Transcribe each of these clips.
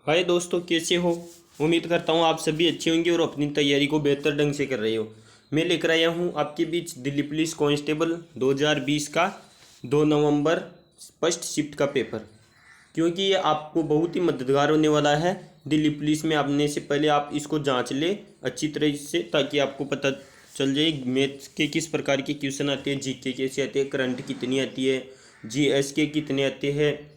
हाय दोस्तों, कैसे हो। उम्मीद करता हूँ आप सभी अच्छे होंगे और अपनी तैयारी को बेहतर ढंग से कर रहे हो। मैं लेकर आया हूँ आपके बीच दिल्ली पुलिस कांस्टेबल 2020 का 2 नवंबर फर्स्ट शिफ्ट का पेपर, क्योंकि ये आपको बहुत ही मददगार होने वाला है। दिल्ली पुलिस में आपने से पहले आप इसको जांच ले अच्छी तरह से, ताकि आपको पता चल जाए मैथ्स के किस प्रकार के क्वेश्चन आते हैं, जीके कैसे आते हैं, करंट कितनी आती है, जीएस के कितने आते हैं,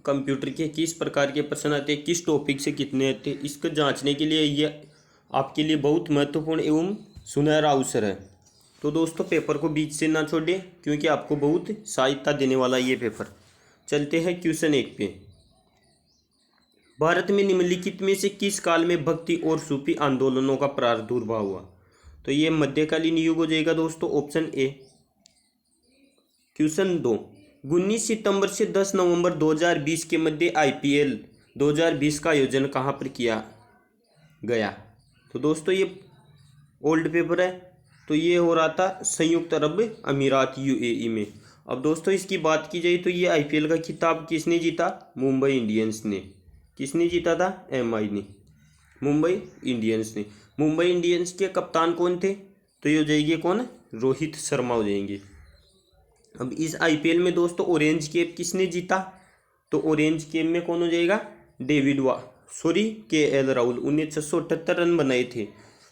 कंप्यूटर के किस प्रकार के प्रश्न आते हैं, किस टॉपिक से कितने आते हैं। इसको जांचने के लिए ये आपके लिए बहुत महत्वपूर्ण एवं सुनहरा अवसर है। तो दोस्तों, पेपर को बीच से ना छोड़ें, क्योंकि आपको बहुत सहायता देने वाला ये पेपर। चलते हैं क्वेश्चन 1 पे। भारत में निम्नलिखित में से किस काल में भक्ति और सूफी आंदोलनों का प्रादुर्भाव हुआ। तो ये मध्यकालीन युग हो जाएगा दोस्तों, ऑप्शन ए। क्वेश्चन 2, 19 सितंबर से 10 नवंबर 2020 के मध्य आईपीएल 2020 का आयोजन कहाँ पर किया गया। तो दोस्तों, ये ओल्ड पेपर है, तो ये हो रहा था संयुक्त अरब अमीरात यूएई में। अब दोस्तों, इसकी बात की जाए तो ये आईपीएल का खिताब किसने जीता। मुंबई इंडियंस ने। किसने जीता था। एमआई ने, मुंबई इंडियंस ने। मुंबई इंडियंस के कप्तान कौन थे। तो ये हो जाएगी कौन, रोहित शर्मा हो जाएंगे। अब इस आईपीएल में दोस्तों ऑरेंज कैप किसने जीता। तो ऑरेंज कैप में कौन हो जाएगा, डेविड के एल राहुल। उन्हें 678 रन बनाए थे।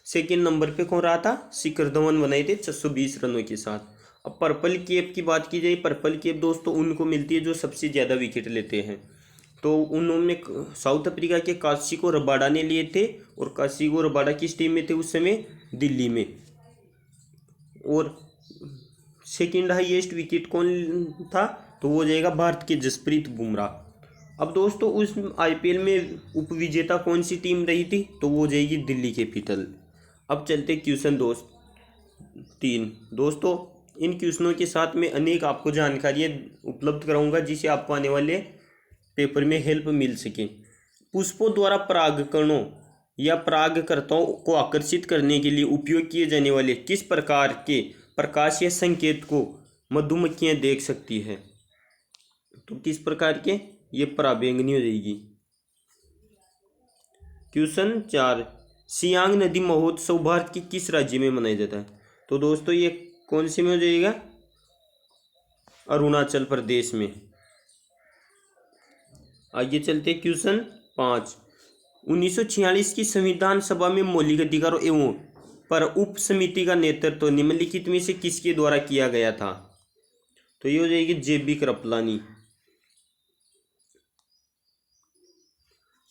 सेकेंड नंबर पे कौन रहा था, शिखर धवन बनाए थे 620 रनों के साथ। अब पर्पल कैप की बात की जाए, पर्पल कैप दोस्तों उनको मिलती है जो सबसे ज़्यादा विकेट लेते हैं। तो उन्होंने साउथ अफ्रीका के काशिको रबाडा ने लिए थे, और काशिको रबाडा किस टीम में थे उस समय, दिल्ली में। और सेकेंड हाईएस्ट विकेट कौन था, तो वो जाएगा भारत के जसप्रीत बुमराह। अब दोस्तों, उस आईपीएल में उपविजेता कौन सी टीम रही थी, तो वो जाएगी दिल्ली कैपिटल। अब चलते क्वेश्चन 3 दोस्तों। इन क्वेश्चनों के साथ में अनेक आपको जानकारियाँ उपलब्ध कराऊंगा, जिसे आपको आने वाले पेपर में हेल्प मिल सके। पुष्पों द्वारा परागकणों या परागकर्ताओं को आकर्षित करने के लिए उपयोग किए जाने वाले किस प्रकार के प्रकाश या संकेत को मधुमक्खियां देख सकती है। तो किस प्रकार के, ये पराबैंगनी हो जाएगी। क्वेश्चन 4, सियांग नदी महोत्सव भारत के किस राज्य में मनाया जाता है। तो दोस्तों, ये कौन सी में हो जाएगा, अरुणाचल प्रदेश में। आगे चलते क्वेश्चन 5, 1946 की संविधान सभा में मौलिक अधिकारों एवं पर उप समिति का नेतृत्व निम्नलिखित में से किसके द्वारा किया गया था। तो ये हो जाएगी जेबी कृपलानी।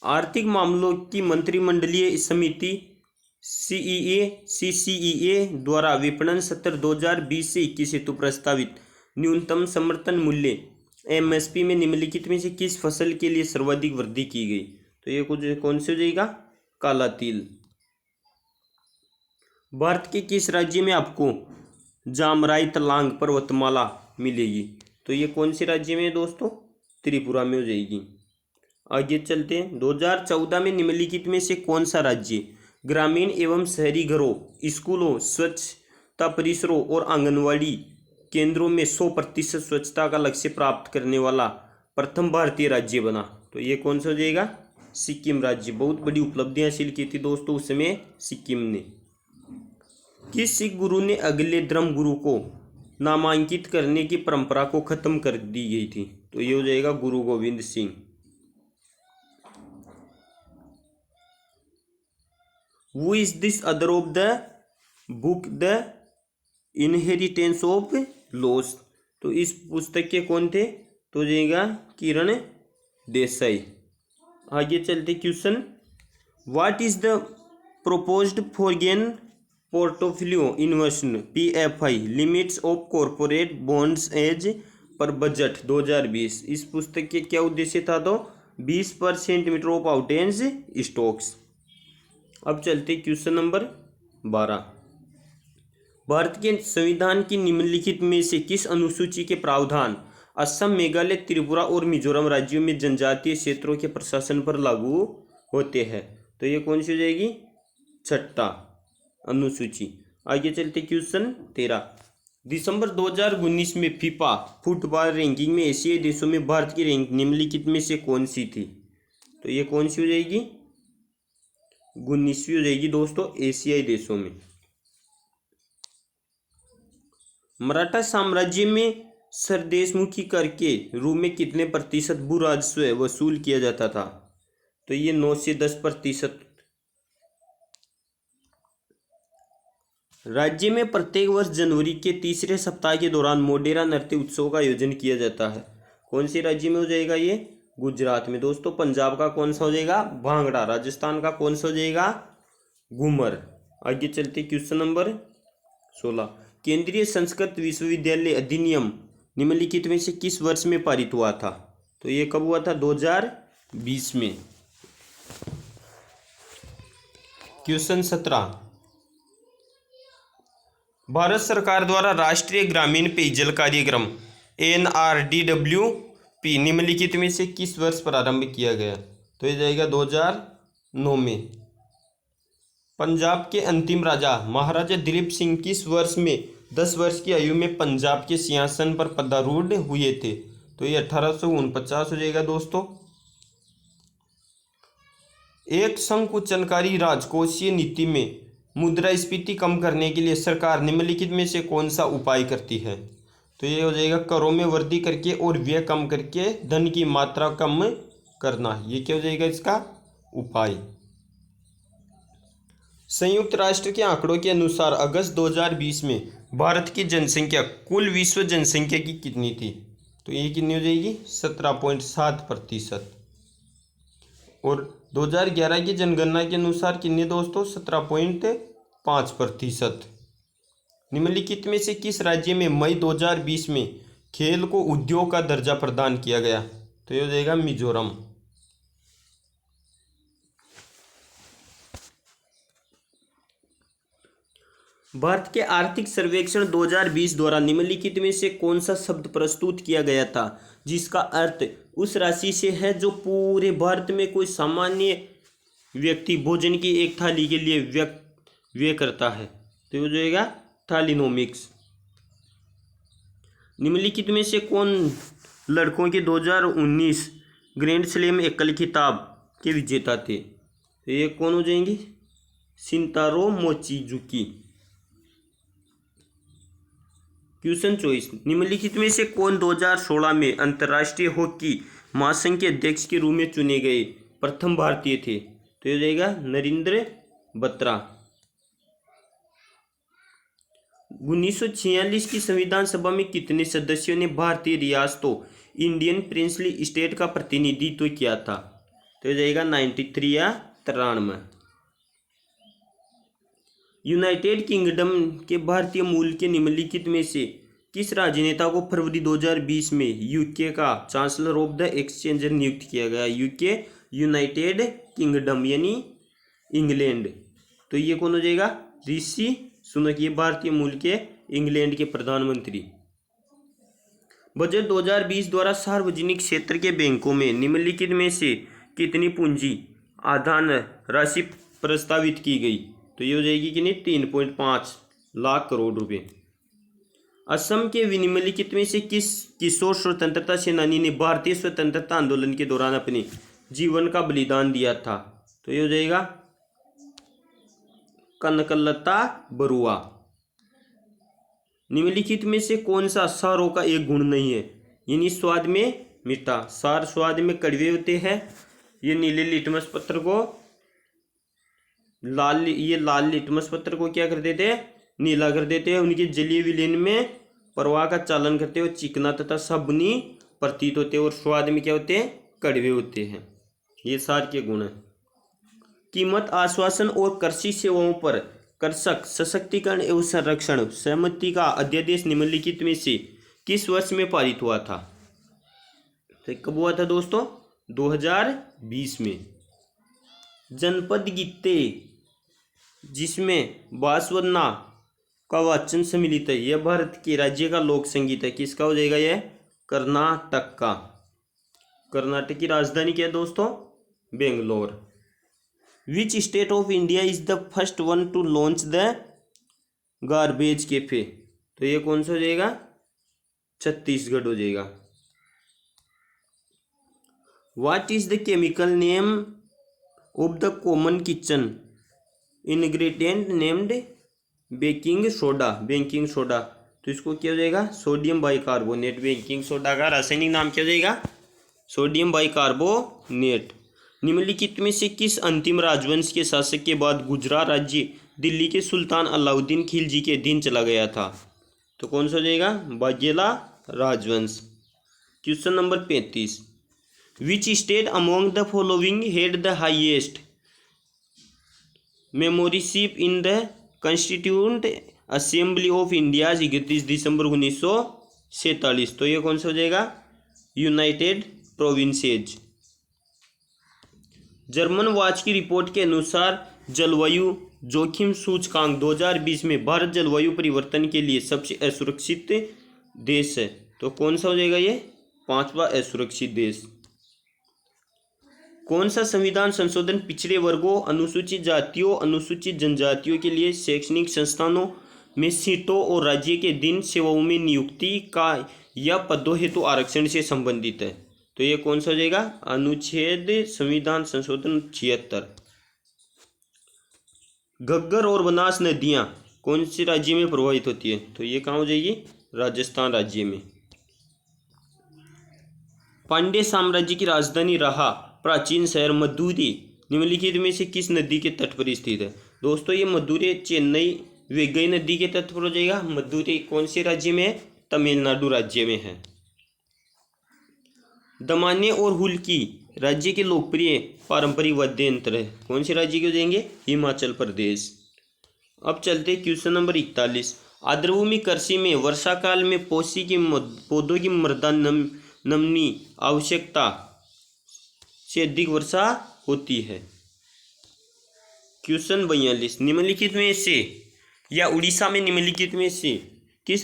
आर्थिक मामलों की मंत्रिमंडलीय समिति सीसीईए द्वारा विपणन सत्र 2020 से 21 हेतु प्रस्तावित न्यूनतम समर्थन मूल्य एमएसपी में निम्नलिखित में से किस फसल के लिए सर्वाधिक वृद्धि की गई। तो ये कुछ कौन से हो जाएगा, काला तिल। भारत के किस राज्य में आपको जामराई तलांग पर्वतमाला मिलेगी। तो ये कौन से राज्य में है दोस्तों, त्रिपुरा में हो जाएगी। आगे चलते हैं, 2014 में निम्नलिखित में से कौन सा राज्य ग्रामीण एवं शहरी घरों, स्कूलों, स्वच्छता परिसरों और आंगनवाड़ी केंद्रों में 100% स्वच्छता का लक्ष्य प्राप्त करने वाला प्रथम भारतीय राज्य बना। तो ये कौन सा हो जाएगा, सिक्किम राज्य। बहुत बड़ी उपलब्धियां हासिल की थी दोस्तों उस समय सिक्किम ने। किस सिख गुरु ने अगले धर्म गुरु को नामांकित करने की परंपरा को खत्म कर दी गई थी। तो ये हो जाएगा गुरु Govind Singh. Who is this other of the book the inheritance of loss. तो इस पुस्तक के कौन थे, तो जाएगा किरण देसाई। आगे चलते question, what is the proposed foreign portfolio investment PFI limits of corporate bonds as per budget 2020। इस पुस्तक के क्या उद्देश्य था, तो 20% ऑफ आउटेंस स्टॉक्स। अब चलते क्वेश्चन नंबर 12, भारत के संविधान की निम्नलिखित में से किस अनुसूची के प्रावधान असम, मेघालय, त्रिपुरा और मिजोरम राज्यों में जनजातीय क्षेत्रों के प्रशासन पर लागू होते हैं। तो ये कौन सी हो जाएगी, छठा अनुसूची। आगे चलते क्वेश्चन 13, दिसंबर 2019 में फीफा फुटबॉल रैंकिंग में एशियाई देशों में भारत की रैंक निम्नलिखित में से कौन सी थी। तो ये कौन सी हो जाएगी? 19वीं हो जाएगी दोस्तों एशियाई देशों में। मराठा साम्राज्य में सरदेशमुखी कर के रूप में कितने प्रतिशत भू राजस्व वसूल किया जाता था? तो ये 9 से 10%। राज्य में प्रत्येक वर्ष जनवरी के तीसरे सप्ताह के दौरान मोढेरा नृत्य उत्सव का आयोजन किया जाता है। कौन से राज्य में हो जाएगा ये? गुजरात में। दोस्तों पंजाब का कौन सा हो जाएगा? भांगड़ा। राजस्थान का कौन सा हो जाएगा? घूमर। आगे चलते क्वेश्चन नंबर 16। केंद्रीय संस्कृत विश्वविद्यालय अधिनियम निम्नलिखित में से किस वर्ष में पारित हुआ था? तो ये कब हुआ था? 2020 में। क्वेश्चन 17। भारत सरकार द्वारा राष्ट्रीय ग्रामीण पेयजल कार्यक्रम NRDWP निम्नलिखित में से किस वर्ष प्रारंभ किया गया? तो ये जाएगा 2009 में। पंजाब के अंतिम राजा महाराजा दिलीप सिंह किस वर्ष में 10 वर्ष की आयु में पंजाब के सिंहासन पर पदारूढ़ हुए थे? तो ये 1849 हो जाएगा दोस्तों। एक संकुचनकारी राजकोषीय नीति में मुद्रास्फीति कम करने के लिए सरकार निम्नलिखित में से कौन सा उपाय करती है? तो ये हो जाएगा करों में वृद्धि करके और व्यय कम करके धन की मात्रा कम करना। ये क्या हो जाएगा इसका उपाय? संयुक्त राष्ट्र के आंकड़ों के अनुसार अगस्त 2020 में भारत की जनसंख्या कुल विश्व जनसंख्या की कितनी थी? तो ये कितनी हो जाएगी? 17.7%। और 2011 की जनगणना के अनुसार कितने दोस्तों? 17.5%। निम्नलिखित में से किस राज्य में मई 2020 में खेल को उद्योग का दर्जा प्रदान किया गया? तो ये हो जाएगा मिजोरम। भारत के आर्थिक सर्वेक्षण 2020 द्वारा निम्नलिखित में से कौन सा शब्द प्रस्तुत किया गया था जिसका अर्थ उस राशि से है जो पूरे भारत में कोई सामान्य व्यक्ति भोजन की एक थाली के लिए व्यय करता है? तो ये हो जाएगा थालीनोमिक्स। निम्नलिखित में से कौन लड़कों के 2019 ग्रैंड स्लैम एकल खिताब के विजेता थे? तो ये कौन हो जाएंगे? शिंतारो मोचिजुकी। क्वेश्चन 24। निम्नलिखित में से कौन 2016 में अंतर्राष्ट्रीय हॉकी महासंघ के अध्यक्ष के रूप में चुने गए प्रथम भारतीय थे? तो ये हो जाएगा नरेंद्र बत्रा। 1946 की संविधान सभा में कितने सदस्यों ने भारतीय रियासतों इंडियन प्रिंसली स्टेट का प्रतिनिधित्व किया था? तो ये जाएगा 93 या 93। यूनाइटेड किंगडम के भारतीय मूल के निम्नलिखित में से किस राजनेता को फरवरी 2020 में यूके का चांसलर ऑफ द एक्सचेंजर नियुक्त किया गया? यूके यूनाइटेड किंगडम यानी इंग्लैंड। तो ये कौन हो जाएगा? ऋषि सुनक। ये भारतीय मूल के इंग्लैंड के प्रधानमंत्री। बजट 2020 द्वारा सार्वजनिक क्षेत्र के बैंकों में निम्नलिखित में से कितनी पूंजी आधान राशि प्रस्तावित की गई? तो ये हो जाएगी कि नहीं 3.5 लाख करोड़ रुपए। असम के निम्नलिखित में से किस किशोर स्वतंत्रता सेनानी ने भारतीय स्वतंत्रता आंदोलन के दौरान अपने जीवन का बलिदान दिया था? तो ये हो जाएगा कनकलता बरुआ। निम्नलिखित में से कौन सा सारों का एक गुण नहीं है? यानी स्वाद में मीठा। सार स्वाद में कड़वे होते हैं। ये नीले लिटमस पत्र को लाल लिटमस पत्र को क्या कर देते हैं? नीला कर देते हैं। उनके जलीय विलयन में प्रवाह का चालन करते हैं और चिकना तथा साबुनी प्रतीत होते हैं और स्वाद में क्या होते हैं? कड़वे होते हैं। ये सार के गुण हैं। कीमत आश्वासन और कृषि सेवाओं पर कृषक सशक्तिकरण एवं संरक्षण सहमति का अध्यादेश निम्नलिखित में से किस वर्ष में पारित हुआ था? तो कब हुआ था दोस्तों? 2020 में। जनपद गीते जिसमें बांसवदना का वाचन सम्मिलित है, यह भारत के राज्य का लोक संगीत है। किसका हो जाएगा? यह कर्नाटक का। कर्नाटक की राजधानी क्या है दोस्तों? Bangalore. Which state of India is the first one two launch the garbage cafe? तो ये कौन सा हो जाएगा? छत्तीसगढ़ हो जाएगा। What is the chemical name of the common kitchen ingredient named baking soda. Baking soda, तो इसको क्या हो जाएगा, सोडियम बाइकार्बोनेट। बेकिंग सोडा का रासायनिक नाम क्या हो जाएगा, सोडियम बाइकार्बोनेट। निम्नलिखित में से किस अंतिम राजवंश के शासक के बाद गुजरात राज्य दिल्ली के सुल्तान अलाउद्दीन खिलजी के अधीन चला गया था? तो कौन सा हो जाएगा, बाघेला राजवंश। Question number 35, which state among the following had the highest membership in the constituent assembly of India 31 December 1947? तो ये कौन सा हो जाएगा, यूनाइटेड प्रोविंसेज। जर्मन वॉच की रिपोर्ट के अनुसार जलवायु जोखिम सूचकांक 2020 में भारत जलवायु परिवर्तन के लिए सबसे असुरक्षित देश है। तो कौन सा हो जाएगा, ये 5वां असुरक्षित देश। कौन सा संविधान संशोधन पिछड़े वर्गों, अनुसूचित जातियों, अनुसूचित जनजातियों के लिए शैक्षणिक संस्थानों में सीटों और राज्य के दिन सेवाओं में नियुक्ति का या पदों हेतु आरक्षण से संबंधित है? तो ये कौन सा हो जाएगा, अनुच्छेद संविधान संशोधन 76। घग्गर और बनास नदियां कौन से राज्य में प्रवाहित होती है? तो ये कहाँ हो जाएगी, राजस्थान राज्य में। पांड्य साम्राज्य की राजधानी रहा प्राचीन शहर मदुरै निम्नलिखित में से किस नदी के तट पर स्थित है? दोस्तों ये मदुरै चेन्नई वेगई नदी के तट पर हो जाएगा। मदुरै कौन से राज्य में है, तमिलनाडु राज्य में है। दमाने और हुल्की राज्य के लोकप्रिय पारंपरिक वाद्य यंत्र है, कौन से राज्य के हो जाएंगे, हिमाचल प्रदेश। अब चलते क्वेश्चन नंबर 41, आर्द्रभूमि कृषि में वर्षा काल में पौधों की मृदा नमनी आवश्यकता से अधिक वर्षा होती है। क्वेश्चन 42, निम्नलिखित में से या उड़ीसा में निम्नलिखित में से किस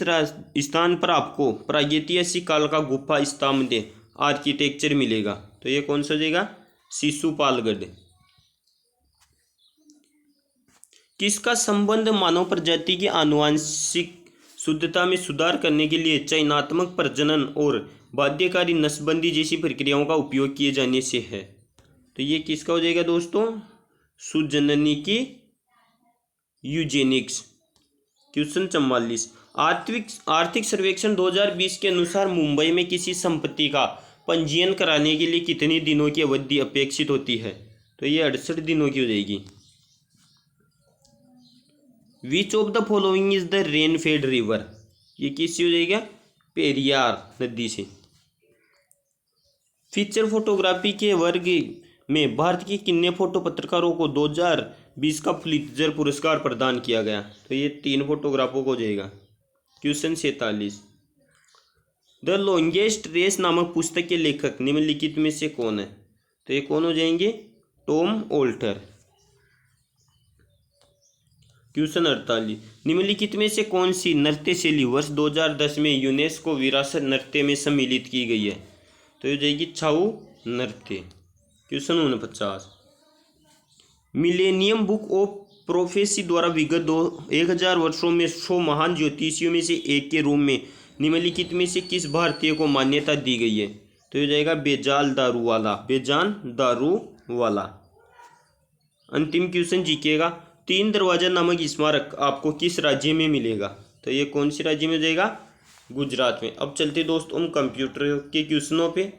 स्थान पर आपको प्रागैतिहासिक काल का गुफा स्तंभ आर्किटेक्चर मिलेगा? तो ये कौन सा हो जाएगा, शिशुपालगढ़। किसका संबंध मानव प्रजाति की आनुवंशिक शुद्धता में सुधार करने के लिए चयनात्मक प्रजनन और बाध्यकारी नसबंदी जैसी प्रक्रियाओं का उपयोग किए जाने से है? तो ये किसका हो जाएगा दोस्तों, सुजननी की यूजेनिक्स। क्वेश्चन 44, आर्थिक सर्वेक्षण 2020 के अनुसार मुंबई में किसी संपत्ति का पंजीयन कराने के लिए कितने दिनों की अवधि अपेक्षित होती है? तो ये 68 दिनों की हो जाएगी। Which of the following is the rain fed river? ये किससे हो जाएगा, पेरियार नदी से। फीचर फोटोग्राफी के वर्ग में भारत के कितने फोटो पत्रकारों को 2020 का पुलित्जर पुरस्कार प्रदान किया गया? तो ये 3 फोटोग्राफों को हो जाएगा। क्वेश्चन 47, द लॉन्गेस्ट रेस नामक पुस्तक के लेखक निम्नलिखित में से कौन है? तो ये कौन हो जाएंगे, टॉम ऑल्टर। क्वेश्चन 48, निम्नलिखित में से कौन सी नृत्य शैली वर्ष 2010 में यूनेस्को विरासत नृत्य में सम्मिलित की गई है? तो ये हो जाएगी छाऊ नृत्य। Question 49, millennium book of prophecy द्वारा विगत 1000 वर्षों में 100 महान ज्योतिषियों में से एक के रूप में निम्नलिखित में से किस भारतीय को मान्यता दी गई है? तो ये हो जाएगा बेजान दारूवाला। बेजान दारूवाला। अंतिम क्वेश्चन जीकेगा, 3 दरवाजा नामक स्मारक आपको किस राज्य में मिलेगा? तो ये कौन सी राज्य में हो जाएगा, गुजरात में। अब चलते दोस्तों हम कंप्यूटर के क्वेश्चनों पे।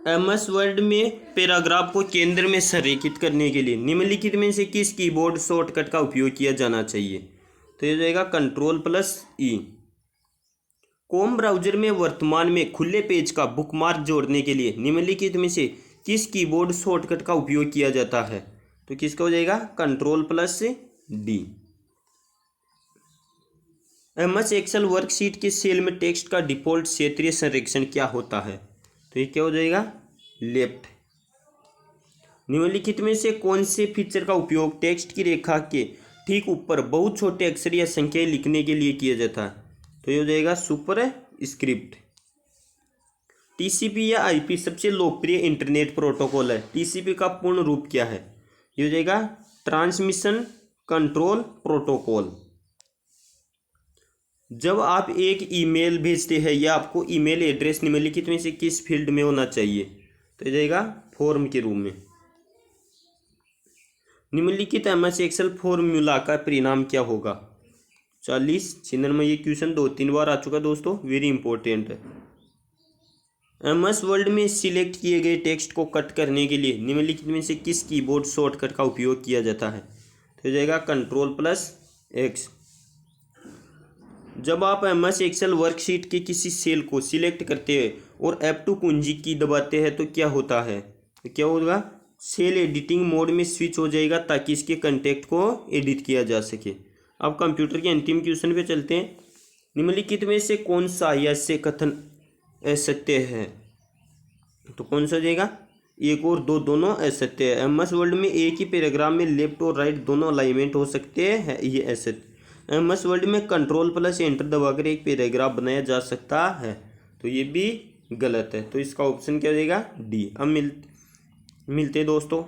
MS वर्ड में पैराग्राफ को केंद्र में संरेखित करने के लिए निम्नलिखित में से किस कीबोर्ड शॉर्टकट का उपयोग किया जाना चाहिए? तो ये जाएगा Ctrl+E। क्रोम ब्राउजर में वर्तमान में खुले पेज का बुकमार्क जोड़ने के लिए निम्नलिखित में से किस कीबोर्ड शॉर्टकट का उपयोग किया जाता है? तो किसका हो जाएगा, Ctrl+D। MS एक्सेल वर्कशीट के सेल में टेक्स्ट का डिफॉल्ट क्षेत्रीय संरेखण क्या होता है? तो ये क्या हो जाएगा, लेफ्ट। निम्नलिखित में से कौन से फीचर का उपयोग टेक्स्ट की रेखा के ठीक ऊपर बहुत छोटे अक्षर या संख्याएं लिखने के लिए किया जाता है? तो ये हो जाएगा सुपर स्क्रिप्ट। TCP या IP सबसे लोकप्रिय इंटरनेट प्रोटोकॉल है। TCP का पूर्ण रूप क्या है? ये हो जाएगा ट्रांसमिशन कंट्रोल प्रोटोकॉल। जब आप एक ईमेल भेजते हैं या आपको ईमेल एड्रेस निम्नलिखित में से किस फील्ड में होना चाहिए, तो ये जाएगा फॉर्म के रूप में। निम्नलिखित MS एक्सेल फॉर्मूला का परिणाम क्या होगा। 40 चिन्ह में ये क्वेश्चन 2-3 बार आ चुका दोस्तों, वेरी इंपॉर्टेंट है। MS वर्ड में सिलेक्ट किए गए टेक्स्ट को कट करने के लिए निम्नलिखित में से किस कीबोर्ड शॉर्टकट का उपयोग किया जाता है, तो जाएगा Ctrl+X। जब आप MS एक्सेल वर्कशीट के किसी सेल को सिलेक्ट करते हैं और F2 कुंजी की दबाते हैं तो क्या होता है, तो क्या होगा, सेल एडिटिंग मोड में स्विच हो जाएगा ताकि इसके कंटेंट को एडिट किया जा सके। अब कंप्यूटर के अंतिम क्वेश्चन पे चलते हैं। निम्नलिखित में से कौन सा या से कथन असत्य है, तो कौन सा जाएगा, 1 और 2 दोनों असत्य है। MS वर्ड में एक ही पैराग्राफ में लेफ्ट और राइट दोनों अलाइनमेंट हो सकते हैं, ये असत्य। MS वर्ड में Ctrl+Enter दबाकर एक पैराग्राफ बनाया जा सकता है, तो ये भी गलत है। तो इसका ऑप्शन क्या हो जाएगा, डी। अब मिलते हैं दोस्तों